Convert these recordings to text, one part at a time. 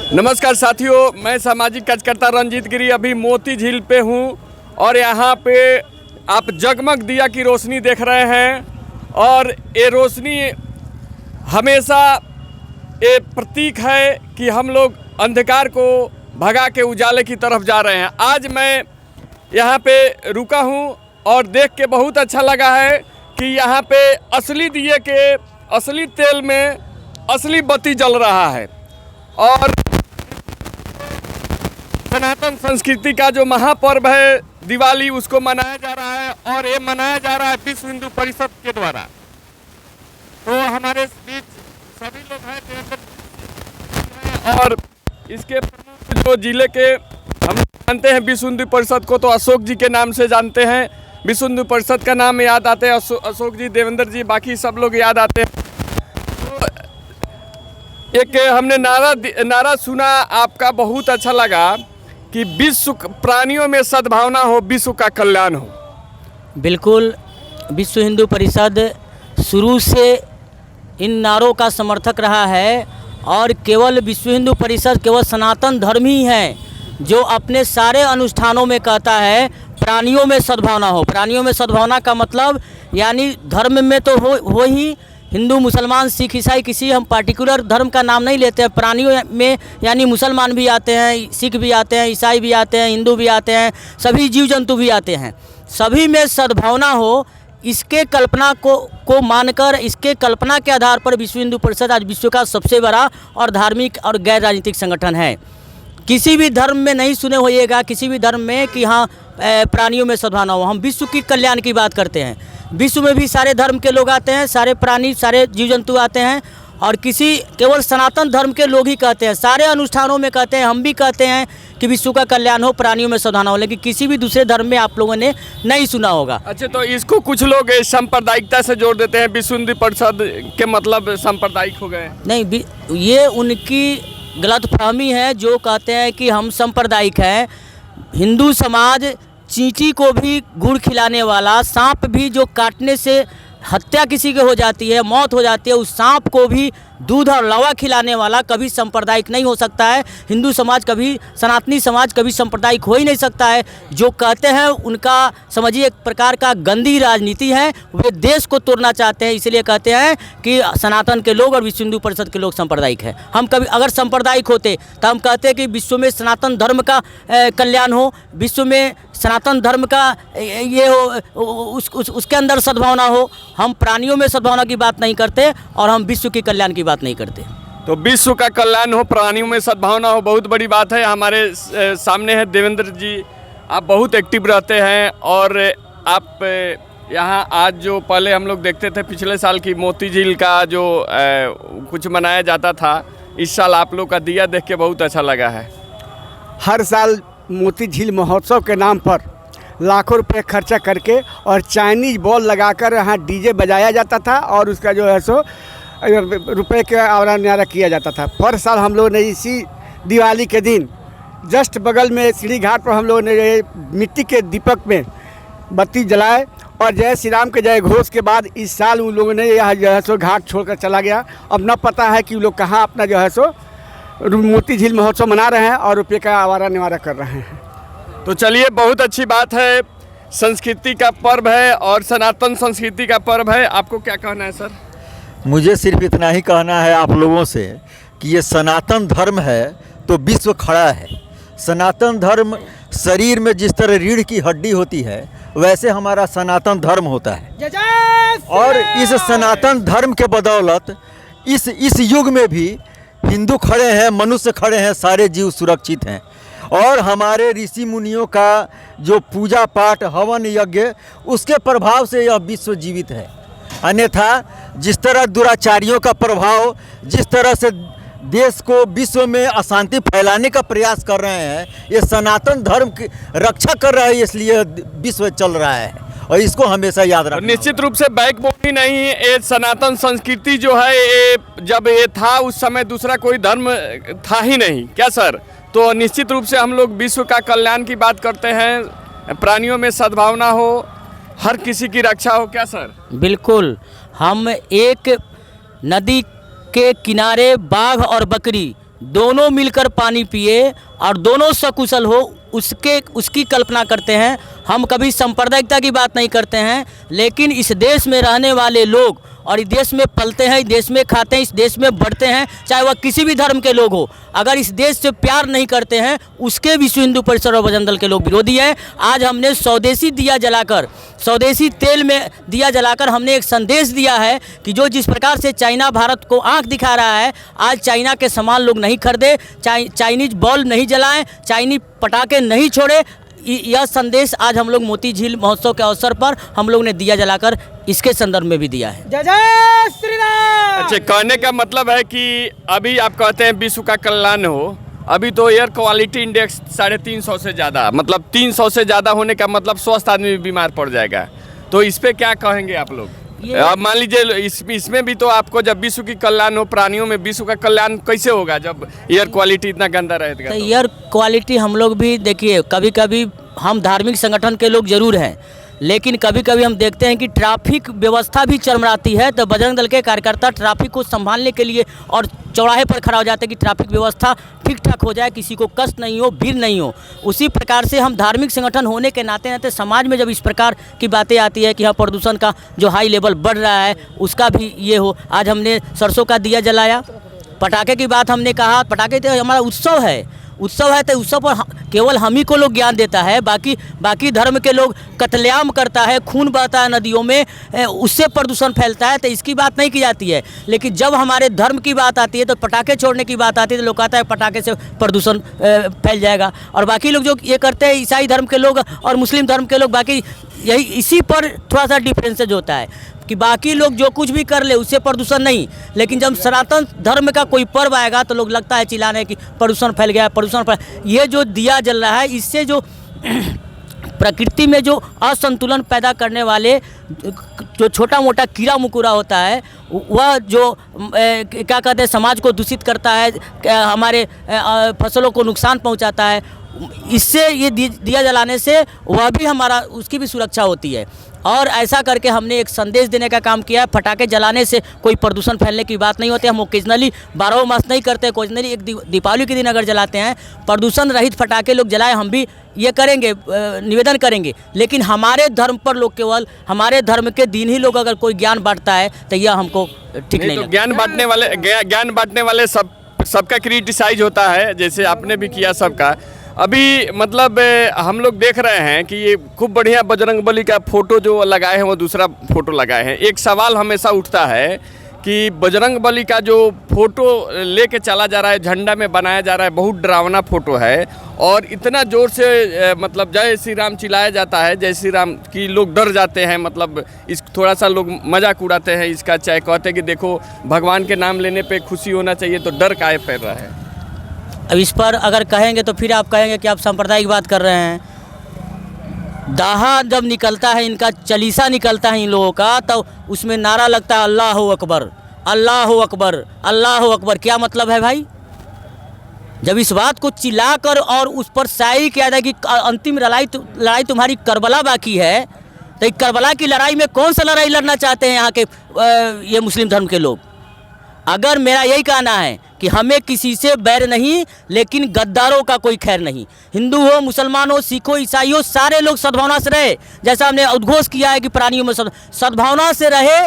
नमस्कार साथियों, मैं सामाजिक कार्यकर्ता रंजीत गिरी अभी मोती झील पे हूँ और यहाँ पे आप जगमग दिया की रोशनी देख रहे हैं और ये रोशनी हमेशा ये प्रतीक है कि हम लोग अंधकार को भगा के उजाले की तरफ जा रहे हैं। आज मैं यहाँ पे रुका हूँ और देख के बहुत अच्छा लगा है कि यहाँ पे असली दिए के असली तेल में असली बत्ती जल रहा है और सनातन संस्कृति का जो महापर्व है दिवाली, उसको मनाया जा रहा है और ये मनाया जा रहा है विश्व हिंदू परिषद के द्वारा। तो हमारे बीच सभी लोग हैं और इसके प्रमुख जो जिले के हम जानते हैं विश्व हिंदू परिषद को, तो अशोक जी के नाम से जानते हैं। विश्व हिंदू परिषद का नाम याद आते हैं अशोक जी, देवेंद्र जी, बाकी सब लोग याद आते हैं। तो एक हमने नारा सुना, आपका बहुत अच्छा लगा कि विश्व प्राणियों में सद्भावना हो, विश्व का कल्याण हो। बिल्कुल, विश्व हिंदू परिषद शुरू से इन नारों का समर्थक रहा है और केवल विश्व हिंदू परिषद केवल सनातन धर्म ही है जो अपने सारे अनुष्ठानों में कहता है प्राणियों में सद्भावना हो। प्राणियों में सद्भावना का मतलब यानी धर्म में तो हो ही, हिंदू, मुसलमान, सिख, ईसाई, किसी हम पार्टिकुलर धर्म का नाम नहीं लेते हैं। प्राणियों में यानी मुसलमान भी आते हैं, सिख भी आते हैं, ईसाई भी आते हैं, हिंदू भी आते हैं, सभी जीव जंतु भी आते हैं। सभी में सद्भावना हो, इसके कल्पना को मानकर, इसके कल्पना के आधार पर विश्व हिंदू परिषद आज विश्व का सबसे बड़ा और धार्मिक और गैर राजनीतिक संगठन है। किसी भी धर्म में नहीं सुने होइएगा, किसी भी धर्म में कि हाँ प्राणियों में सद्भावना हो। हम विश्व की कल्याण की बात करते हैं। विश्व में भी सारे धर्म के लोग आते हैं, सारे प्राणी, सारे जीव जंतु आते हैं और किसी केवल सनातन धर्म के लोग ही कहते हैं, सारे अनुष्ठानों में कहते हैं, हम भी कहते हैं कि विश्व का कल्याण हो, प्राणियों में सद्भावना हो, लेकिन किसी भी दूसरे धर्म में आप लोगों ने नहीं सुना होगा। अच्छा, तो इसको कुछ लोग सांप्रदायिकता से जोड़ देते हैं, विश्व हिंदू परिषद के मतलब सांप्रदायिक हो गए। नहीं, ये उनकी गलतफहमी है जो कहते हैं कि हम सांप्रदायिक हैं। हिंदू समाज चींटी को भी गुड़ खिलाने वाला, सांप भी जो काटने से हत्या किसी की हो जाती है, मौत हो जाती है, उस सांप को भी दूध और लावा खिलाने वाला कभी सांप्रदायिक नहीं हो सकता है। हिंदू समाज कभी, सनातनी समाज कभी सांप्रदायिक हो ही नहीं सकता है। जो कहते हैं उनका समझिए एक प्रकार का गंदी राजनीति है, वे देश को तोड़ना चाहते हैं, इसलिए कहते हैं कि सनातन के लोग और विश्व हिंदू परिषद के लोग सांप्रदायिक हैं। हम कभी अगर सांप्रदायिक होते तो हम कहते हैं कि विश्व में सनातन धर्म का कल्याण हो, विश्व में सनातन धर्म का ये हो, उसके अंदर सद्भावना हो। हम प्राणियों में सद्भावना की बात नहीं करते और हम विश्व के कल्याण की बात नहीं करते। तो विश्व का कल्याण हो, प्राणियों में सद्भावना हो, बहुत बड़ी बात है। हमारे सामने है देवेंद्र जी, आप बहुत एक्टिव रहते हैं और आप यहाँ आज जो पहले हम लोग देखते थे पिछले साल की मोती झील का जो कुछ मनाया जाता था, इस साल आप लोग का दिया देख के बहुत अच्छा लगा है। हर साल मोती झील महोत्सव के नाम पर लाखों रुपए खर्चा करके और चाइनीज बॉल लगाकर यहाँ डीजे बजाया जाता था और उसका जो है सो रुपए का आवरा न्यारा किया जाता था। पर साल हम लोगों ने इसी दिवाली के दिन जस्ट बगल में सीढ़ी घाट पर हम लोगों ने मिट्टी के दीपक में बत्ती जलाए और जय श्री राम के जय घोष के बाद इस साल उन लोगों ने यह जो है सो घाट छोड़कर चला गया। अब न पता है कि वो लोग कहाँ अपना जो है सो मोती झील महोत्सव मना रहे हैं और रुपये का आवारा निवारा कर रहे हैं। तो चलिए, बहुत अच्छी बात है, संस्कृति का पर्व है और सनातन संस्कृति का पर्व है। आपको क्या कहना है सर? मुझे सिर्फ इतना ही कहना है आप लोगों से कि ये सनातन धर्म है तो विश्व खड़ा है। सनातन धर्म शरीर में जिस तरह रीढ़ की हड्डी होती है वैसे हमारा सनातन धर्म होता है और इस सनातन धर्म के बदौलत इस युग में भी हिंदू खड़े हैं, मनुष्य खड़े हैं, सारे जीव सुरक्षित हैं और हमारे ऋषि मुनियों का जो पूजा पाठ, हवन यज्ञ, उसके प्रभाव से यह विश्व जीवित है। अन्यथा जिस तरह दुराचारियों का प्रभाव, जिस तरह से देश को विश्व में अशांति फैलाने का प्रयास कर रहे हैं, ये सनातन धर्म की रक्षा कर रहा है, इसलिए विश्व चल रहा है और इसको हमेशा याद रखना। निश्चित रूप से बैकबोन ही नहीं, ये सनातन संस्कृति जो है, ये जब ये था उस समय दूसरा कोई धर्म था ही नहीं, क्या सर? तो निश्चित रूप से हम लोग विश्व का कल्याण की बात करते हैं, प्राणियों में सद्भावना हो, हर किसी की रक्षा हो, क्या सर? बिल्कुल, हम एक नदी के किनारे बाघ और बकरी दोनों मिलकर पानी पिए और दोनों सकुशल हो, उसकी कल्पना करते हैं। हम कभी सांप्रदायिकता की बात नहीं करते हैं, लेकिन इस देश में रहने वाले लोग और इस देश में पलते हैं, इस देश में खाते हैं, इस देश में बढ़ते हैं, चाहे वह किसी भी धर्म के लोग हो, अगर इस देश से प्यार नहीं करते हैं उसके विश्व हिंदू परिषद और बजरंग दल के लोग विरोधी हैं। आज हमने स्वदेशी दिया जलाकर, स्वदेशी तेल में दिया जलाकर हमने एक संदेश दिया है कि जो जिस प्रकार से चाइना भारत को आंख दिखा रहा है, आज चाइना के सामान लोग नहीं खरीदे, चाइनीज बॉल नहीं जलाएं, चाइनीज पटाखे नहीं छोड़े। यह संदेश आज हम लोग मोती झील महोत्सव के अवसर पर हम लोग ने दिया जलाकर इसके संदर्भ में भी दिया है। जय जय श्री राम। अच्छा, कहने का मतलब है कि अभी आप कहते हैं विश्व का कल्याण हो, अभी तो एयर क्वालिटी इंडेक्स 350 से ज़्यादा, मतलब 300 से ज़्यादा होने का मतलब स्वस्थ आदमी भी बीमार पड़ जाएगा। तो इस पे क्या कहेंगे आप लोग? अब मान लीजिए इसमें भी तो आपको जब विश्व की कल्याण हो, प्राणियों में विश्व का कल्याण कैसे होगा जब एयर क्वालिटी इतना गंदा रहेगा? तो एयर क्वालिटी हम लोग भी देखिए, कभी कभी हम धार्मिक संगठन के लोग जरूर हैं, लेकिन कभी कभी हम देखते हैं कि ट्रैफिक व्यवस्था भी चरमराती है, तो बजरंग दल के कार्यकर्ता ट्रैफिक को संभालने के लिए और चौराहे पर खड़ा हो जाते हैं कि ट्रैफिक व्यवस्था ठीक ठाक हो जाए, किसी को कष्ट नहीं हो, भीड़ नहीं हो। उसी प्रकार से हम धार्मिक संगठन होने के नाते नाते समाज में जब इस प्रकार की बातें आती है कि हाँ प्रदूषण का जो हाई लेवल बढ़ रहा है उसका भी ये हो। आज हमने सरसों का दिया जलाया, पटाखे की बात हमने कहा, पटाखे तो हमारा उत्सव है तो उत्सव पर केवल हम ही को लोग ज्ञान देता है, बाकी धर्म के लोग कत्लेआम करता है, खून बहता है नदियों में, उससे प्रदूषण फैलता है, तो इसकी बात नहीं की जाती है। लेकिन जब हमारे धर्म की बात आती है तो पटाखे छोड़ने की बात आती है तो लोग कहता है पटाखे से प्रदूषण फैल जाएगा। और बाकी लोग जो ये करते हैं, ईसाई धर्म के लोग और मुस्लिम धर्म के लोग, बाकी यही इसी पर थोड़ा सा डिफरेंसेज होता है कि बाकी लोग जो कुछ भी कर ले उससे प्रदूषण नहीं, लेकिन जब सनातन धर्म का कोई पर्व आएगा तो लोग लगता है चिल्लाने कि प्रदूषण फैल गया, प्रदूषण फैल। ये जो दिया जल रहा है इससे जो प्रकृति में जो असंतुलन पैदा करने वाले जो छोटा मोटा कीड़ा मकोड़ा होता है, वह जो क्या कहते हैं समाज को दूषित करता है, हमारे फसलों को नुकसान पहुंचाता है, इससे ये दिया जलाने से वह भी हमारा उसकी भी सुरक्षा होती है। और ऐसा करके हमने एक संदेश देने का काम किया है। पटाखे जलाने से कोई प्रदूषण फैलने की बात नहीं होती। हम ओकेजनली 12 मास नहीं करते, ओकेजनली एक दीपावली के दिन अगर जलाते हैं, प्रदूषण रहित पटाखे लोग जलाएं, हम भी ये करेंगे, निवेदन करेंगे। लेकिन हमारे धर्म पर लोग केवल हमारे धर्म के दिन ही लोग अगर कोई ज्ञान बांटता है तो यह हमको ठीक नहीं लगता। ज्ञान बांटने वाले सबका क्रिटिसाइज होता है, जैसे आपने भी किया सबका। अभी मतलब हम लोग देख रहे हैं कि ये खूब बढ़िया बजरंगबली का फोटो जो लगाए हैं वो दूसरा फोटो लगाए हैं। एक सवाल हमेशा उठता है कि बजरंगबली का जो फोटो लेके चला जा रहा है, झंडा में बनाया जा रहा है, बहुत डरावना फोटो है और इतना ज़ोर से मतलब जय श्री राम चिल्लाया जाता है, जय श्री राम की लोग डर जाते हैं। मतलब इस थोड़ा सा लोग मजाक उड़ाते हैं इसका, चाहे कहते हैं कि देखो भगवान के नाम लेने पे खुशी होना चाहिए, तो डर काहे फैल रहा है? अब इस पर अगर कहेंगे तो फिर आप कहेंगे कि आप सांप्रदायिक बात कर रहे हैं। दाहा जब निकलता है, इनका चालीसा निकलता है इन लोगों का, तो उसमें नारा लगता है अल्लाह अकबर, अल्लाह अकबर, अल्लाह अकबर। क्या मतलब है भाई? जब इस बात को चिल्लाकर और उस पर शायरी किया जाए कि अंतिम लड़ाई तुम्हारी करबला बाकी है, तो करबला की लड़ाई में कौन सा लड़ाई लड़ना चाहते हैं यहाँ के ये मुस्लिम धर्म के लोग? अगर मेरा यही कहना है कि हमें किसी से बैर नहीं, लेकिन गद्दारों का कोई खैर नहीं। हिंदू हो, मुसलमान हो, सिख हो, ईसाई हो, सारे लोग सद्भावना से रहे। जैसा हमने उद्घोष किया है कि प्राणियों में सद्भावना से रहे,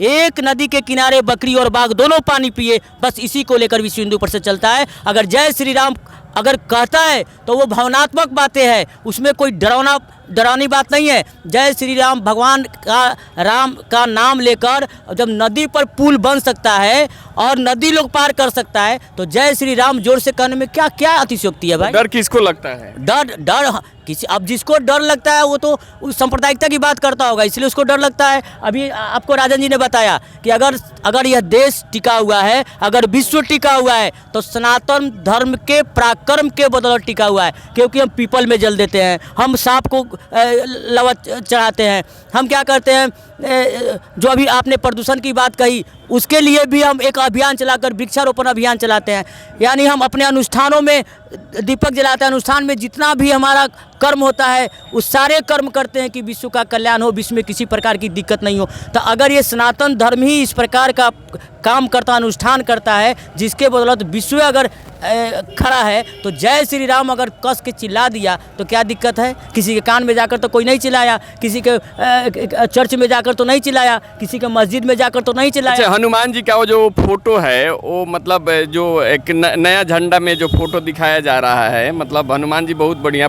एक नदी के किनारे बकरी और बाघ दोनों पानी पिए, बस इसी को लेकर विश्व हिंदू परिषद चलता है। अगर जय श्री राम अगर कहता है तो वो भावनात्मक बातें हैं, उसमें कोई डरावनी बात नहीं है। जय श्री राम, भगवान का राम का नाम लेकर जब नदी पर पुल बन सकता है और नदी लोग पार कर सकता है, तो जय श्री राम जोर से कहने में क्या क्या अतिशयोक्ति है भाई? डर किसको लगता है? डर किसी, अब जिसको डर लगता है वो तो उस सांप्रदायिकता की बात करता होगा, इसलिए उसको डर लगता है। अभी आपको राजन जी ने बताया कि अगर यह देश टिका हुआ है, अगर विश्व टिका हुआ है, तो सनातन धर्म के पराक्रम के बदौलत टिका हुआ है। क्योंकि हम पीपल में जल देते हैं, हम सांप को लवा चढ़ाते हैं, हम क्या करते हैं, जो अभी आपने प्रदूषण की बात कही, उसके लिए भी हम एक अभियान चलाकर वृक्षारोपण अभियान चलाते हैं। यानी हम अपने अनुष्ठानों में दीपक जलाते हैं, अनुष्ठान में जितना भी हमारा कर्म होता है उस सारे कर्म करते हैं कि विश्व का कल्याण हो, विश्व में किसी प्रकार की दिक्कत नहीं हो। तो अगर ये सनातन धर्म ही इस प्रकार का काम करता, अनुष्ठान करता है, जिसके बदौलत विश्व अगर खड़ा है तो जय श्री राम अगर कस के चिल्ला दिया तो क्या दिक्कत है? किसी के कान में जाकर तो कोई नहीं चिल्लाया, किसी के चर्च में जाकर तो नहीं चिल्लाया, किसी के मस्जिद में जाकर तो नहीं चिल्लाया। अच्छा, हनुमान जी का वो जो फोटो है वो मतलब जो एक नया झंडा में जो फोटो दिखाया जा रहा है, मतलब हनुमान जी बहुत बढ़िया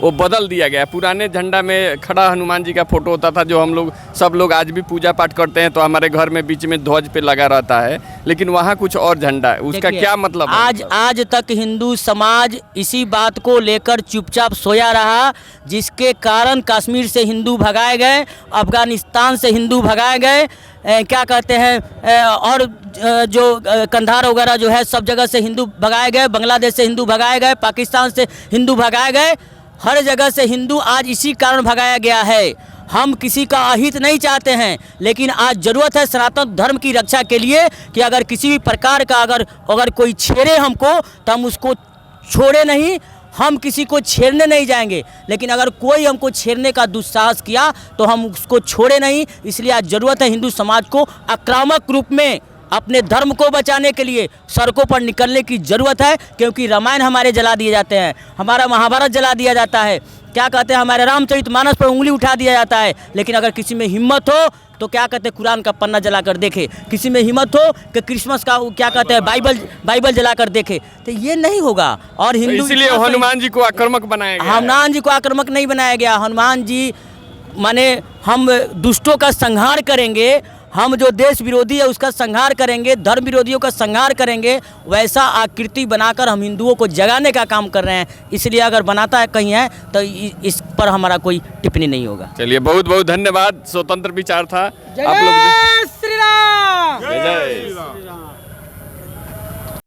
वो बदल दिया गया है। पुराने झंडा में खड़ा हनुमान जी का फोटो होता था, जो हम लोग सब लोग आज भी पूजा पाठ करते हैं तो हमारे घर में बीच में ध्वज पे लगा रहता है, लेकिन वहाँ कुछ और झंडा है, उसका क्या मतलब है? आज तक हिंदू समाज इसी बात को लेकर चुपचाप सोया रहा, जिसके कारण कश्मीर से हिंदू भगाए गए, अफगानिस्तान से हिंदू भगाए गए, क्या कहते हैं, और जो कंधार वगैरह जो है सब जगह से हिंदू भगाए गए, बांग्लादेश से हिंदू भगाए गए, पाकिस्तान से हिंदू भगाए गए, हर जगह से हिंदू आज इसी कारण भगाया गया है। हम किसी का अहित नहीं चाहते हैं, लेकिन आज ज़रूरत है सनातन धर्म की रक्षा के लिए कि अगर किसी भी प्रकार का अगर कोई छेड़े हमको तो हम उसको छोड़े नहीं, हम किसी को छेड़ने नहीं जाएंगे, लेकिन अगर कोई हमको छेड़ने का दुस्साहस किया तो हम उसको छोड़े नहीं। इसलिए आज ज़रूरत है हिंदू समाज को आक्रामक रूप में अपने धर्म को बचाने के लिए सड़कों पर निकलने की ज़रूरत है, क्योंकि रामायण हमारे जला दिए जाते हैं, हमारा महाभारत जला दिया जाता है, क्या कहते हैं, हमारे रामचरितमानस पर उंगली उठा दिया जाता है, लेकिन अगर किसी में हिम्मत हो तो क्या कहते हैं, कुरान का पन्ना जलाकर देखे, किसी में हिम्मत हो कि क्रिसमस का क्या कहते हैं, बाइबल जलाकर देखे, तो ये नहीं होगा। और हिंदू इसलिए हनुमान जी को आक्रामक बनाया गया। हनुमान जी को आक्रामक नहीं बनाया गया। हनुमान जी माने हम दुष्टों का संहार करेंगे, हम जो देश विरोधी है उसका संहार करेंगे, धर्म विरोधियों का संहार करेंगे, वैसा आकृति बनाकर हम हिंदुओं को जगाने का काम कर रहे हैं। इसलिए अगर बनाता है कहीं है तो इस पर हमारा कोई टिप्पणी नहीं होगा। चलिए, बहुत बहुत धन्यवाद। स्वतंत्र विचार था आप लोग। जय श्री राम। जय